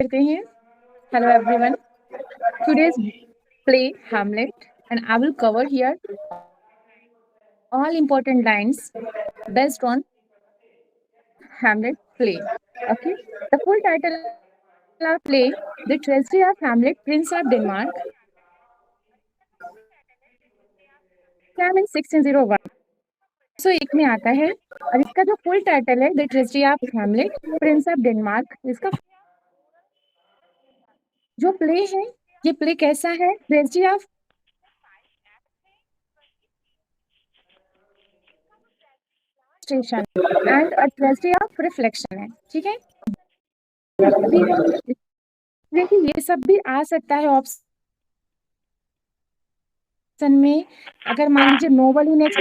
करते हैं. Hello everyone. Today's play Hamlet, and I will cover here all important lines based on Hamlet play. Okay. The full title of play: The Tragedy of Hamlet, Prince of Denmark, came in 1601. सो एक में आता है और इसका जो full title है the tragedy of Hamlet Prince of Denmark. इसका जो प्ले है ये प्ले कैसा है? Tragedy of station and a tragedy of reflection है. ठीक है. अभी हम देखिए ये सब भी आ सकता है ऑप्शन में. अगर मान लीजिए नोवेल ही नेक्स्ट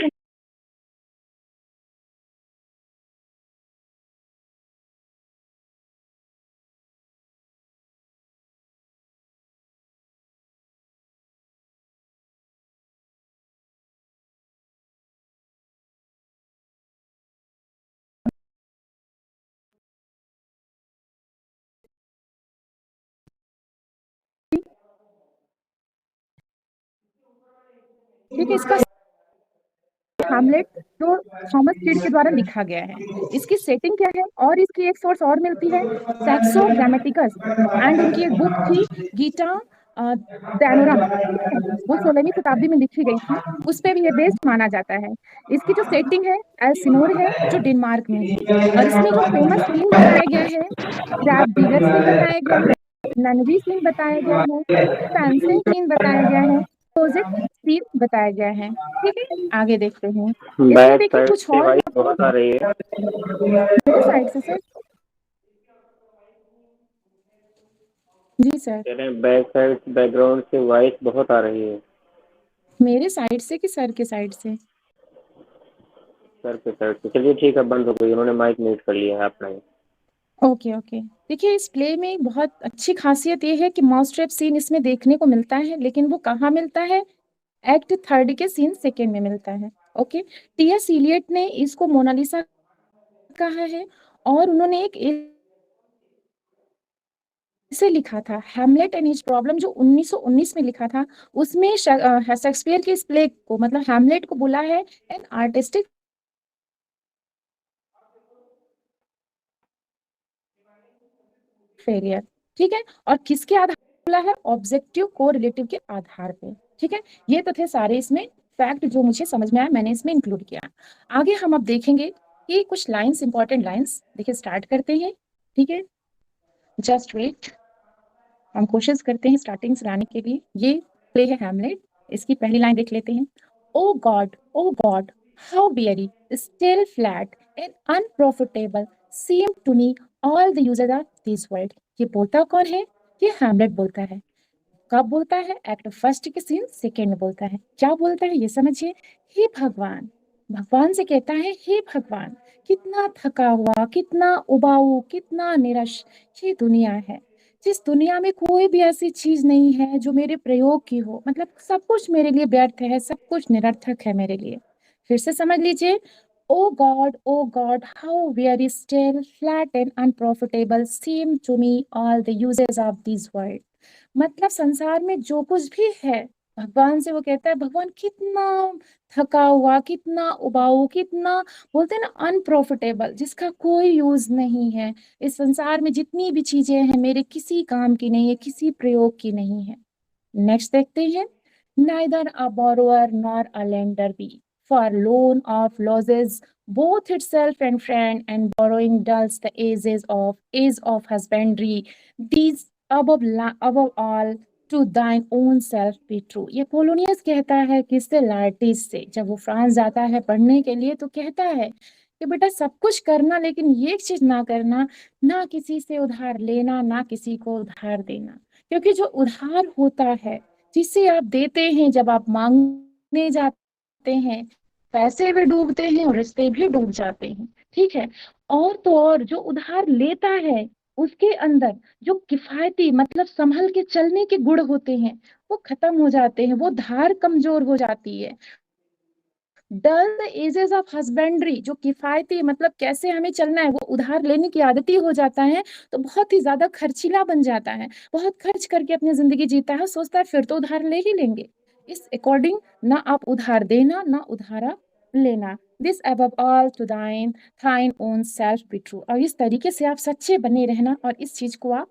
ठीक है. इसका हैमलेट जो थॉमस कीट के द्वारा लिखा गया है. इसकी सेटिंग क्या है और इसकी एक सोर्स और मिलती है सैक्सो ग्रामेटिकस एंड इनकी एक बुक थी गीता डैनोरम. वो 16वीं शताब्दी में लिखी गई थी. उस पे भी ये बेस्ड माना जाता है. इसकी जो सेटिंग है एल्सिनोर है जो डेनमार्क में है. और इसमें जो फेमस सीन बताया गया है क्रैब डिगर सीन बताया गया है, ननवी सीन बताया गया है, फैंसिंग सीन बताया गया है, प्रोजेक्ट सीन बताया गया है. ठीक है. आगे देखते हैं. इसमें बैक देखिए साइड कुछ से और वाइस बहुत आ रही है. मेरे साइड से सर. जी सर. कह रहे हैं बैक साइड बैकग्राउंड से वॉइस बहुत आ रही है. मेरे साइड से कि सर के साइड से? सर के साइड से. चलिए ठीक है, बंद हो गई. उन्होंने माइक म्यूट कर लिया है अपना ही. Okay okay. देखिए इस प्ले में बहुत अच्छी खासियत ये है कि माउस ट्रैप सीन इसमें देखने को मिलता है, लेकिन वो कहाँ मिलता है? एक्ट थर्ड के सीन सेकेंड में मिलता है. ओके. टी.एस. इलियट ने इसको मोनालिसा कहा है और उन्होंने एक इसे लिखा था हैमलेट एंड हिज प्रॉब्लम जो 1919 में लिखा था. उसमें शेक्सपियर के इस प्ले को मतलब हैमलेट को बोला है एन आर्टिस्टिक फेलियर. ठीक है. और किसके आधार पर बोला है? ऑब्जेक्टिव को रिलेटिव के आधार पे. ठीक है. ये तो थे सारे इसमें फैक्ट जो मुझे समझ में आया, मैंने इसमें इंक्लूड किया. आगे हम अब देखेंगे कि कुछ लाइंस इंपॉर्टेंट लाइंस. देखिए स्टार्ट करते हैं. ठीक है. Just wait. हम कोशिश करते हैं स्टार्टिंग से लाने के लिए. ये प्ले है हैमलेट. इसकी पहली लाइन देख लेते हैं. O God how weary stale flat and unprofitable seem to me all the uses of this world. ये बोलता कौन है? ये हैमलेट बोलता है. कब बोलता है? एक्ट फर्स्ट के सीन सेकेंड में बोलता है. क्या बोलता है ये समझिए. हे भगवान. भगवान से कहता है हे भगवान कितना थका हुआ, कितना उबाऊ, कितना निराश ये दुनिया है. जिस दुनिया में कोई भी ऐसी चीज नहीं है जो मेरे प्रयोग की हो. मतलब सब कुछ मेरे लिए व्यर्थ है, सब कुछ निरर्थक है मेरे लिए. फिर से समझ लीजिए. O God how weary stale flat and unprofitable seem to me all the uses of this world. मतलब संसार में जो कुछ भी है भगवान से वो कहता है भगवान कितना थका हुआ, कितना उबाऊ, कितना बोलते हैं ना अनप्रॉफिटेबल, जिसका कोई यूज नहीं है. इस संसार में जितनी भी चीजें हैं मेरे किसी काम की नहीं है, किसी प्रयोग की नहीं है. नेक्स्ट देखते हैं. Neither a borrower nor a lender be for loan of loses both itself and friend and borrowing dulls the age of husbandry. These above all to thine own self be true. ये Polonius कहता है किससे? लार्टिस से. जब वो France जाता है पढ़ने के लिए तो कहता है कि बेटा सब कुछ करना लेकिन ये एक चीज ना करना, ना किसी से उधार लेना, ना किसी को उधार देना. क्योंकि जो उधार होता है जिसे आप देते हैं, जब आप मांगने जाते हैं पैसे भी डूबते हैं और रिश्ते भी डूब जाते हैं. ठीक है. और तो और जो उधार लेता है उसके अंदर जो किफायती मतलब संभल के चलने के गुण होते हैं वो खत्म हो जाते हैं, वो धार कमजोर हो जाती है. डल द एजेस ऑफ हस्बेंड्री, जो किफायती मतलब कैसे हमें चलना है वो उधार लेने की आदती हो जाता है, तो बहुत ही ज्यादा खर्चीला बन जाता है, बहुत खर्च करके अपनी जिंदगी जीता है, सोचता है फिर तो उधार ले ही लेंगे। इस अकॉर्डिंग ना आप उधार देना ना उधारा लेना। This above all to thine own self be true, और इस तरीके से आप सच्चे बने रहना और इस चीज को आप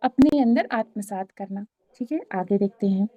अपने अंदर आत्मसात करना। ठीक है, आगे देखते हैं।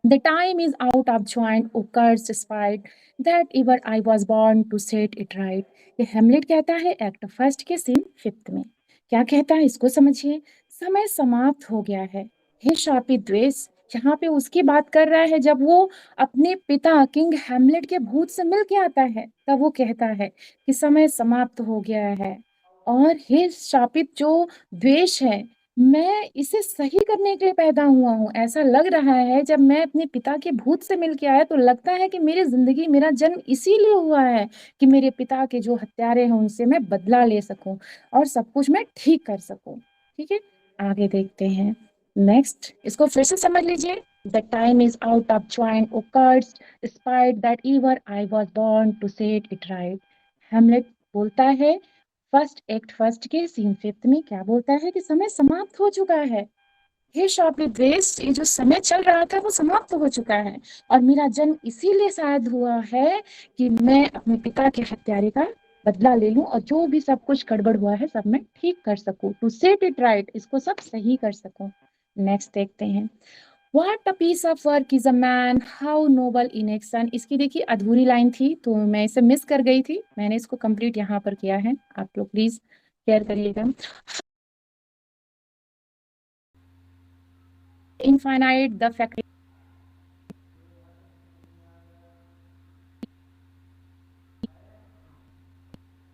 The time is out of joint, O cursed spite, that ever I was born to set it right. ये हेमलेट कहता है एक्ट फर्स्ट के सीन फिफ्थ में। क्या कहता है इसको समझिए। समय समाप्त हो गया है, हे शापित द्वेष। यहाँ पे उसकी बात कर रहा है जब वो अपने पिता किंग हेमलेट के भूत से मिल के आता है, तब वो कहता है कि समय समाप्त हो गया है। और हे शापित जो द्वेष है, मैं इसे सही करने के लिए पैदा हुआ हूँ। ऐसा लग रहा है जब मैं अपने पिता के भूत से मिलके आया तो लगता है कि मेरी जिंदगी, मेरा जन्म इसीलिए हुआ है कि मेरे पिता के जो हत्यारे हैं उनसे मैं बदला ले सकूं और सब कुछ मैं ठीक कर सकूं। ठीक है, आगे देखते हैं। नेक्स्ट, इसको फिर से समझ लीजिए। The time is out of joint O cursed spite that ever I was born to set it right. Hamlet बोलता है फर्स्ट एक्ट फर्स्ट के सीन फिफ्थ में, क्या बोलता है कि समय समाप्त हो चुका है। हे शापित द्वेष, ये जो समय चल रहा था वो समाप्त हो चुका है और मेरा जन्म इसीलिए शायद हुआ है कि मैं अपने पिता के हत्यारे का बदला ले लूं और जो भी सब कुछ गड़बड़ हुआ है सब मैं ठीक कर सकूं, टू सेट इट राइट, इसको सब सही कर सकूं। नेक्स्ट देखते हैं। What a piece of work is a man, how noble in action। इसकी देखिए अधूरी लाइन थी तो मैं इसे मिस कर गई थी, मैंने इसको कंप्लीट यहाँ पर किया है, आप लोग प्लीज शेयर करिएगा। Infinite the fact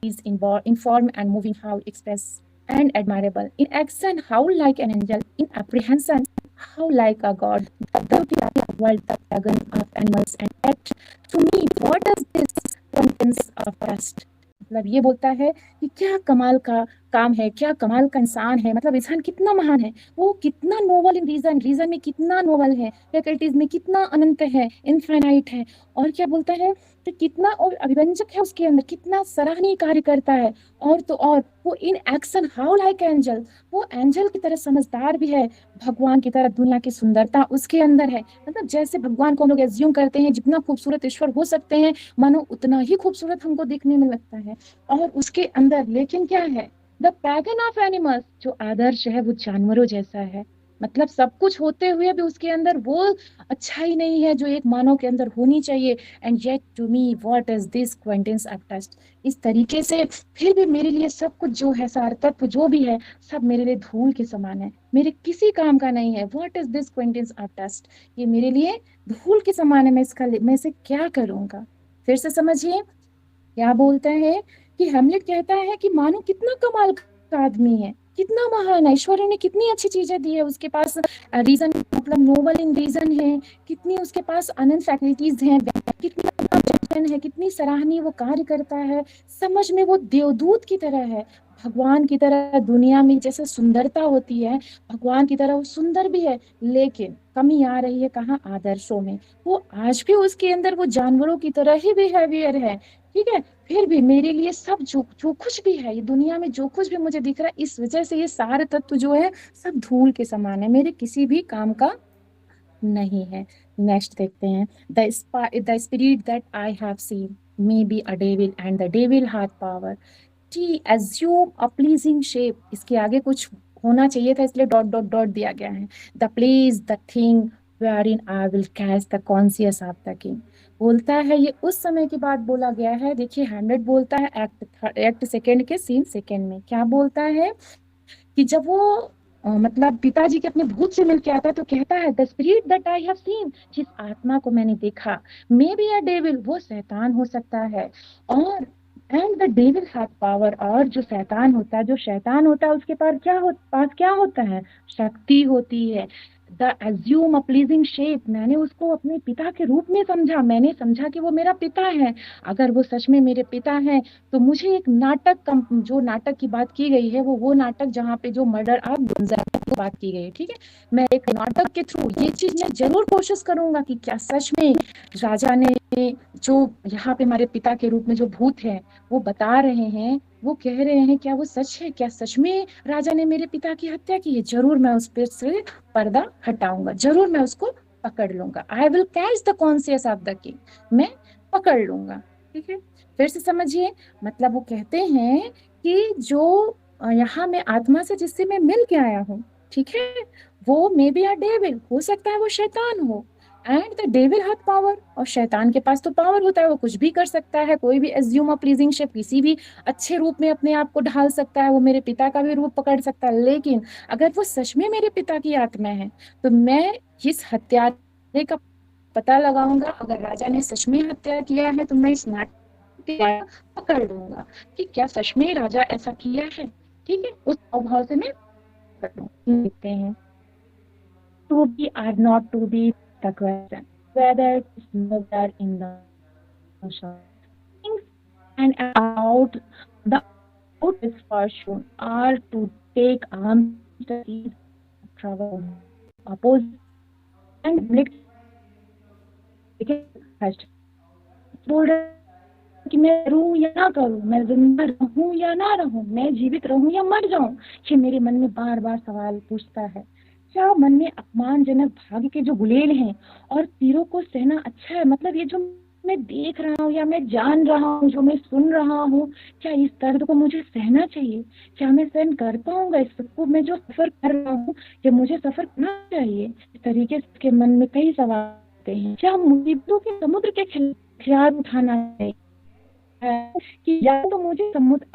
is informed and moving, how express and admirable. In action, how like an angel. In apprehension, how like a god. The beauty of the world, the dragon of animals and act. To me, what does this contents of trust? मतलब ये बोलता है कि क्या कमाल का काम है, क्या कमाल का इंसान है, मतलब इंसान कितना महान है, वो कितना नोबल इन रीजन, रीजन में कितना नोबल है, फैकल्टीज में कितना अनंत है, इनफाइनाइट है। और क्या बोलता है तो कितना और अभिव्यंजक है उसके अंदर, कितना सराहनीय कार्य करता है। और तो और वो in action how like angel, वो एंजल की तरह समझदार भी है, भगवान की तरह दुनिया की सुंदरता उसके अंदर है। मतलब जैसे भगवान को हम लोग एज्यूम करते हैं जितना खूबसूरत ईश्वर हो सकते हैं, मानो उतना ही खूबसूरत हमको देखने में लगता है। और उसके अंदर लेकिन क्या है, द पैगन ऑफ एनिमल्स, जो आदर्श है वो जानवरों जैसा है। मतलब सब कुछ होते हुए भी उसके अंदर वो अच्छाई नहीं है जो एक मानव के अंदर होनी चाहिए। And yet to me what is this quintessence of dust, इस तरीके से फिर भी मेरे लिए सब कुछ जो है, सार तत्व जो भी है सब मेरे लिए धूल के समान है, मेरे किसी काम का नहीं है। What is this quintessence of dust, ये मेरे लिए धूल के समान है, मैं इसे क्या करूंगा। फिर से समझिए क्या बोलता है कि हेमलेट कहता है कि मानो कितना कमाल का आदमी है, कितना महान है, ईश्वर ने कितनी अच्छी चीजें दी है उसके पास, रीजन मतलब नोबल इन रीजन है, कितनी उसके पास अनंत फैकल्टीज हैं, कितना जन है, कितनी सराहनीय वो कार्य करता है, समझ में वो देवदूत की तरह है, भगवान की तरह दुनिया में जैसे सुंदरता होती है भगवान की तरह वो सुंदर भी है। लेकिन कमी आ रही है कहाँ, आदर्शों में। वो आज भी उसके अंदर वो जानवरों की तरह ही बिहेवियर है। ठीक है, फिर भी मेरे लिए सब जो जो कुछ भी है ये दुनिया में, जो कुछ भी मुझे दिख रहा है, इस वजह से ये सारे तत्व जो है सब धूल के समान है, मेरे किसी भी काम का नहीं है। नेक्स्ट देखते हैं। The spirit that I have seen may be a devil and the devil hath power T assume a pleasing shape, इसके आगे कुछ होना चाहिए था इसलिए डॉट डॉट डॉट दिया गया है। The place the thing wherein I will catch the conscious of the king, बोलता है ये उस समय की बात बोला गया है। देखिए हैमलेट बोलता है एक्ट सेकेंड के सीन सेकेंड में, क्या बोलता है कि जब वो मतलब पिताजी के अपने भूत से मिलके आता है तो कहता है the spirit that I have seen, जिस आत्मा को मैंने देखा, मे बी अ डेविल, वो शैतान हो सकता है। और and the devil have power, और जो शैतान होता है, जो शैतान होता है उसके पास क्या होता है, शक्ति होती है। The assume a pleasing shape, मैंने उसको अपने पिता के रूप में समझा, मैंने समझा कि वो मेरा पिता है। अगर वो सच में मेरे पिता हैं तो मुझे एक जो नाटक की बात की गई है वो नाटक जहाँ पे जो मर्डर ऑफ गुंजारा की बात की गई है, ठीक है, मैं एक नाटक के थ्रू ये चीज मैं जरूर कोशिश करूंगा कि क्या सच में राजा ने जो यहाँ पे हमारे पिता के रूप में जो भूत है वो बता रहे हैं, वो कह रहे हैं, क्या वो सच है, क्या सच में राजा ने मेरे पिता की हत्या की है। जरूर मैं उस पर से पर्दा हटाऊंगा, जरूर मैं उसको पकड़ लूंगा। I will catch the conscious of the king, मैं पकड़ लूंगा। ठीक है, फिर से समझिए, मतलब वो कहते हैं कि जो यहाँ मैं आत्मा से जिससे मैं मिल के आया हूँ, ठीक है, वो मे बी अ डेविल, हो सकता है वो शैतान हो, and the devil have power, और शैतान के पास तो पावर होता है, वो कुछ भी कर सकता है, कोई भी एज्यूम अ प्लीजिंग शेप, किसी भी अच्छे रूप में अपने आप को ढाल सकता है, वो मेरे पिता का भी रूप पकड़ सकता है। लेकिन अगर वो सच में मेरे पिता की आत्मा है तो मैं इस हत्यारे का पता लगाऊंगा। अगर राजा ने सच में हत्या किया है तो मैं इस नाटक पकड़ लूंगा कि क्या सच में राजा ऐसा किया है। ठीक है, उस अभाव से मैं देखते हैं। To be or not to be, the question whether it's nowhere in the ocean. Things and out the out is fortune are to take arms to seize travel oppose and neglect first. बोल रहे कि मैं करूं या ना करूं, मैं जिंदा रहूं या ना रहूं, मैं जीवित रहूं या मर जाऊं, ये मेरे मन में बार बार सवाल पूछता है। क्या मन में अपमानजनक भाग्य के जो गुलेल हैं और तीरों को सहना अच्छा है? मतलब ये जो मैं देख रहा हूँ या मैं जान रहा हूँ, जो मैं सुन रहा हूँ, क्या इस दर्द को मुझे सहना चाहिए? क्या मैं सहन कर पाऊंगा इस सबको? मैं जो सफर कर रहा हूँ, क्या मुझे सफर करना चाहिए? इस तरीके से उसके मन में कई सवाल आते हैं। क्या मुसीबतों के समुद्र के खिलाफ उठाना चाहिए कि या तो मुझे समुद्र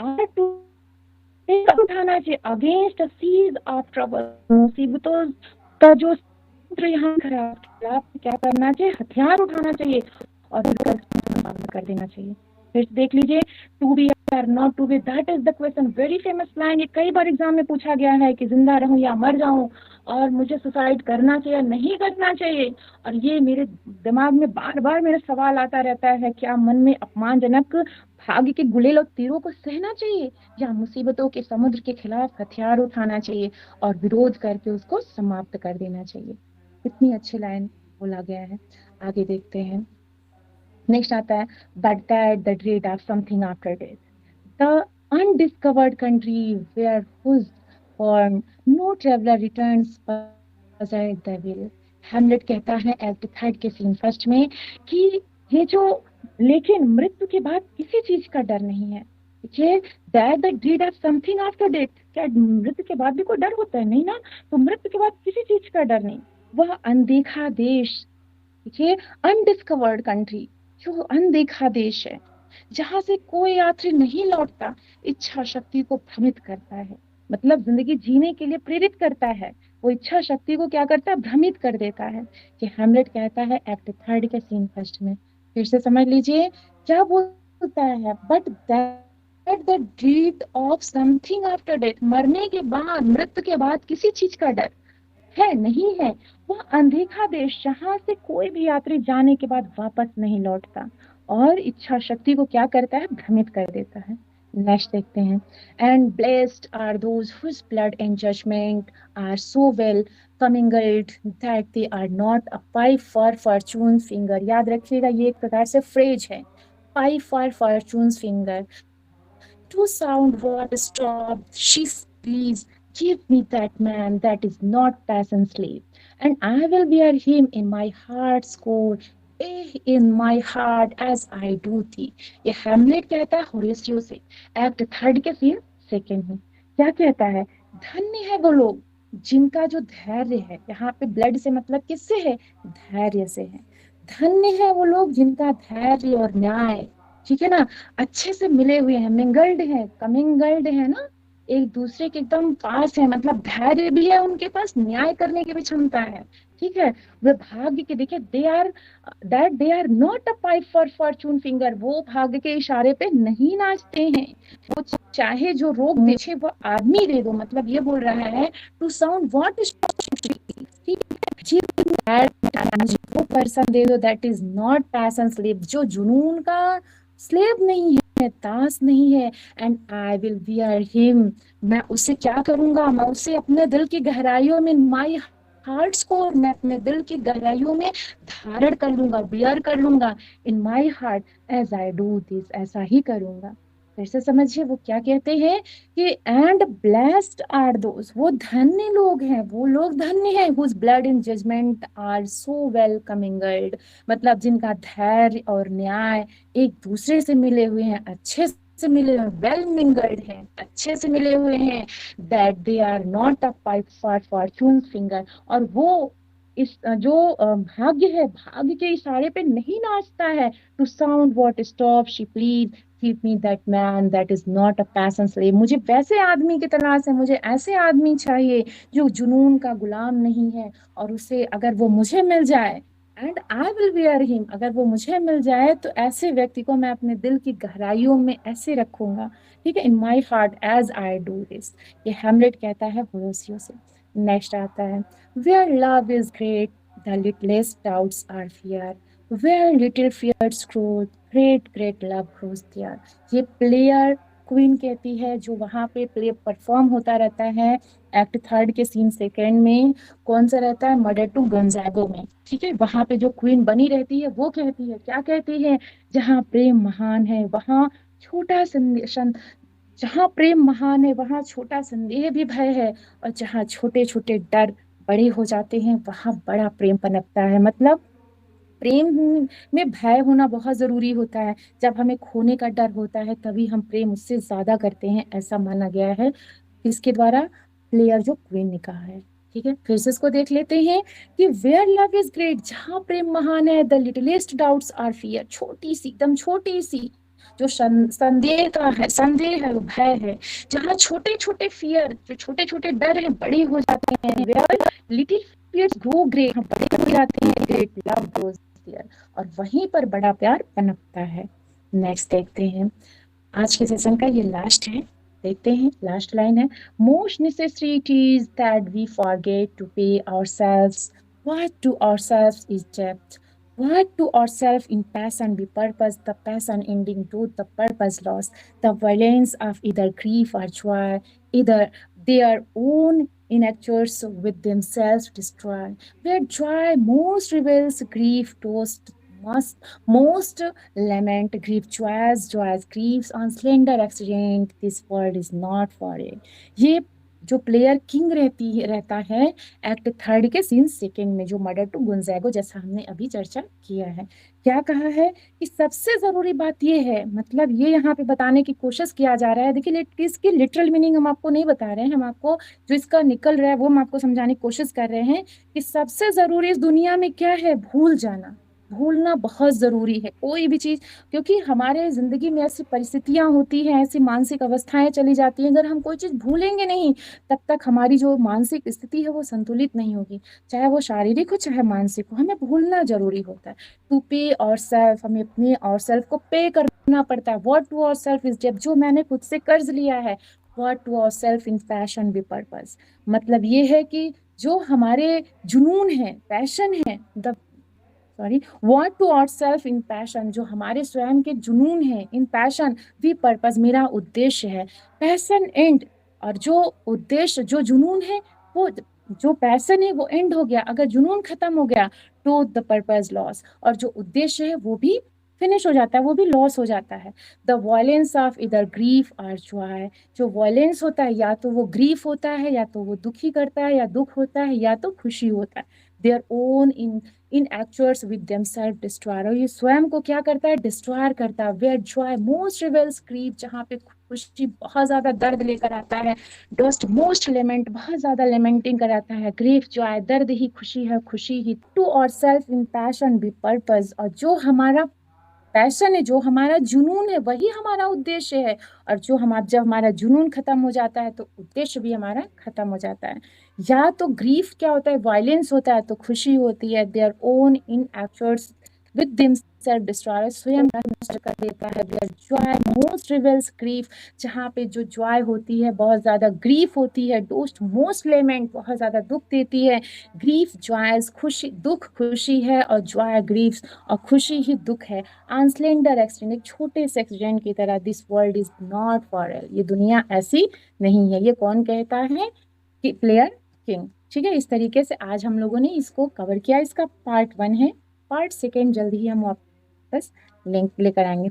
उठाना चाहिए against the seas of trouble, मुसीबतों का जो समुद्र यहाँ खराब क्या करना चाहिए? हथियार उठाना चाहिए और सामना कर देना चाहिए। फिर देख लीजिए, to be or not to be, that is the question, very famous line. ये कई बार एग्जाम में पूछा गया है कि जिंदा रहूं या मर जाऊं, और मुझे सुसाइड करना चाहिए नहीं करना चाहिए। और ये मेरे दिमाग में बार बार मेरा सवाल आता रहता है, क्या मन में अपमानजनक भाग्य के गुलेल और तीरों को सहना चाहिए या मुसीबतों के समुद्र के खिलाफ हथियार उठाना चाहिए और विरोध करके उसको समाप्त कर देना चाहिए। कितनी अच्छी लाइन बोला गया है। आगे देखते हैं, नेक्स्ट आता है, but that the dread of something after death, the undiscovered country where whose born no traveler returns possessed the will। Hamlet कहता है एक्ट थर्ड के सीन फर्स्ट में कि ये जो, लेकिन मृत्यु के बाद किसी चीज का डर नहीं है। देखिए, that the dread of something after death, क्या मृत्यु के बाद भी कोई डर होता है? नहीं ना, तो मृत्यु के बाद किसी चीज का डर नहीं। वह अनदेखा देश, देखिए, अनडिस्कवर्ड कंट्री, जो अनदेखा देश है जहां से कोई यात्री नहीं लौटता, इच्छा शक्ति को भ्रमित करता है, मतलब जिंदगी जीने के लिए प्रेरित करता है। वो इच्छा शक्ति को क्या करता है? भ्रमित कर देता है। कि हैमलेट कहता है एक्ट थर्ड के सीन फर्स्ट में, फिर से समझ लीजिए क्या बोलता है, but that the dread of something after death, मरने के बाद, मृत्यु के बाद किसी चीज का डर है नहीं है। वह अनदेखा देश जहां से कोई भी यात्री जाने के बाद वापस नहीं लौटता और इच्छा शक्ति को क्या करता है? भ्रमित कर देता है। नेक्स्ट देखते हैं, and blessed are those whose blood and judgement are so well commingled that they are not a pipe for fortune finger. याद रखिएगा, ये एक प्रकार से फ्रेज है, pipe for fortune finger to sound what stopped. She please give me that man that is not passion's slave, and I will bear him in my heart's core, in my heart as I do thee। ये Hamlet कहता है Horatio से, act third के scene second में। क्या कहता है? धन्य है वो लोग जिनका जो धैर्य है, यहाँ पे ब्लड से मतलब किससे है? धैर्य से है। धन्य है वो लोग जिनका धैर्य और न्याय, ठीक है ना, अच्छे से मिले हुए हैं, मिंगल्ड है, कमिंगल्ड है ना, एक दूसरे के एकदम पास है, मतलब धैर्य भी है उनके पास, न्याय करने की भी क्षमता है। ठीक है, वे भाग्य के, देखिए, they are not a pipe for fortune finger, वो भाग्य के इशारे पे नहीं नाचते हैं। वो चाहे जो रोक दे, वो आदमी दे दो, मतलब ये बोल रहा है टू साउंड व्हाट इज, ठीक है, मुझे वो पर्सन दे दो that is not passion slave, जो जुनून का स्लेव नहीं है, दास नहीं है। And I will beer him, मैं उसे क्या करूंगा, मैं उसे अपने दिल की गहराइयों में, माई हार्ट्स को मैं अपने दिल की गहराइयों में धारण कर लूंगा, बियर कर लूंगा in my heart as I do this, ऐसा ही करूंगा। फिर से समझिए वो क्या कहते हैं कि एंड ब्लेस्ड आर दोस, वो धन्य लोग हैं, वो लोग धन्य हैं whose blood in judgement are so well commingled, मतलब जिनका धैर्य और न्याय एक दूसरे से मिले हुए हैं, अच्छे से मिले हुए, वेल मिंगल्ड हैं, अच्छे से मिले हुए हैं, that they are not a pipe for fortune finger, और वो इस जो भाग्य है, भाग्य के इशारे पे नहीं नाचता है, to sound what stop she please keep me that man that is not a passion slave, मुझे वैसे आदमी की तलाश है, मुझे ऐसे आदमी चाहिए जो जुनून का गुलाम नहीं है, और उसे अगर वो मुझे मिल जाए and I will where him, अगर वो मुझे मिल जाए तो ऐसे व्यक्ति को मैं अपने दिल की गहराइयों में ऐसे रखूंगा, ठीक है, in my heart as I do this. ये हैमलेट कहता है होरेसियो से। नेक्स्ट आता है, where love is great the littlest doubts are fear, where little fears grow great great love grows there. ये प्लेयर क्वीन कहती है, जो वहां पे प्ले परफॉर्म होता रहता है एक्ट थर्ड के सीन सेकेंड में, कौन सा रहता है, मर्डर टू गंजागो में, ठीक है, वहां पे जो क्वीन बनी रहती है वो कहती है, क्या कहती है, जहाँ प्रेम महान है वहां छोटा जहाँ प्रेम महान है वहां छोटा संदेह भी भय है, और जहाँ छोटे छोटे डर बड़े हो जाते हैं वहां बड़ा प्रेम पनपता है। मतलब प्रेम में भय होना बहुत जरूरी होता है, जब हमें खोने का डर होता है तभी हम प्रेम उससे ज्यादा करते हैं, ऐसा माना गया है किसके द्वारा, प्लेयर जो क्वीन ने कहा है। ठीक है, फिर से इसको देख लेते हैं कि वेयर लव इज ग्रेट, जहां प्रेम महान है, द लिटिलेस्ट डाउट्स आर फियर, छोटी सी, एकदम छोटी सी जो संदेह का है, संदेह है, वो भय है, जहाँ छोटे छोटे फियर, जो छोटे छोटे डर हैं बड़े हो जाते हैं, where little fears grow great, बड़े हो जाते हैं, ग्रेट लव ग्रोज देयर, और वहीं पर बड़ा प्यार पनपता है। नेक्स्ट देखते हैं, आज के सेशन का ये लास्ट है, देखते हैं लास्ट लाइन है, most necessary it is that we forget to pay ourselves what to ourselves is डेप्थ, what to ourselves in passion be purpose, the passion ending to the purpose loss, the violence of either grief or joy, either their own innatures with themselves destroy, where joy most rebels, grief toast most lament, grief joys grieves on slender accident, this world is not for it। ये जो player king रहता है act third के scene second में, जो murder to गुंजैगो, जैसा हमने अभी चर्चा किया है, क्या कहा है कि सबसे जरूरी बात ये है, मतलब ये यहाँ पे बताने की कोशिश किया जा रहा है, देखिए इसकी लिटरल मीनिंग हम आपको नहीं बता रहे हैं, हम आपको जो इसका निकल रहा है वो हम आपको समझाने की कोशिश कर रहे हैं कि सबसे जरूरी इस दुनिया में क्या है, भूल जाना, भूलना बहुत जरूरी है कोई भी चीज, क्योंकि हमारे जिंदगी में ऐसी परिस्थितियां होती हैं, ऐसी मानसिक अवस्थाएं चली जाती हैं, अगर हम कोई चीज भूलेंगे नहीं तब तक हमारी जो मानसिक स्थिति है वो संतुलित नहीं होगी, चाहे वो शारीरिक हो चाहे मानसिक हो, हमें भूलना जरूरी होता है। टू पे और सेल्फ, हमें अपने और सेल्फ को पे करना पड़ता है, what to our self is डेब्ट, जो मैंने खुद से कर्ज लिया है, what to our self in passion be purpose, मतलब ये है कि जो हमारे जुनून है, पैशन है, the sorry what to our self in passion, जो हमारे स्वयं के जुनून है, इन पैशन वी पर्पस, मेरा उद्देश्य है, पैशन एंड, और जो उद्देश्य जो जुनून है वो, जो पैशन है वो एंड हो गया, अगर जुनून खत्म हो गया तो द पर्पस लॉस, और जो उद्देश्य है वो भी फिनिश हो जाता है, वो भी लॉस हो जाता है। द वॉयलेंस ऑफ इधर ग्रीफ और जॉय, जो वॉयलेंस होता है या तो वो ग्रीफ होता है, या तो वो दुखी करता है, या दुख होता है, या तो खुशी होता है, their own enactures with themself destroyer, और ये स्वयं को क्या करता है, डिस्ट्रॉयर करता है। Where joy most revels grief, जहाँ पे खुशी बहुत ज्यादा दर्द लेकर आता है, डस्ट मोस्ट लेमेंट, बहुत ज्यादा लेमेंटिंग कराता है, ग्रीफ जॉय, दर्द ही खुशी है, खुशी ही, to our self in passion be purpose, और जो हमारा पैशन है, जो हमारा जुनून है वही हमारा उद्देश्य है, और जो हमारा, जब हमारा जुनून खत्म हो जाता है तो उद्देश्य भी हमारा खत्म हो जाता है। या तो ग्रीफ क्या होता है, वायलेंस होता है, तो खुशी होती है, their own in actuals with self destroyer, स्वयं नष्ट कर देता है। Where joy most revels grief, जहाँ पे जो जॉय होती है बहुत ज्यादा ग्रीफ होती है। डोस्ट मोस्ट लेमेंट, बहुत ज्यादा दुख देती है। ग्रीफ जॉयस, खुशी, दुख खुशी है, और जॉय ग्रीफ, और खुशी ही दुख है। आंसलेंडर एक्सटेंड, एक छोटे से एक्सीडेंट की तरह। This world is not for L, ये दुनिया ऐसी नहीं है। ये कौन कहता है? कि प्लेयर किंग। ठीक है, इस तरीके से आज हम लोगों ने इसको कवर किया। इसका पार्ट 1 है, पार्ट 2 जल्द ही हम वापस लिंक लेकर आएंगे।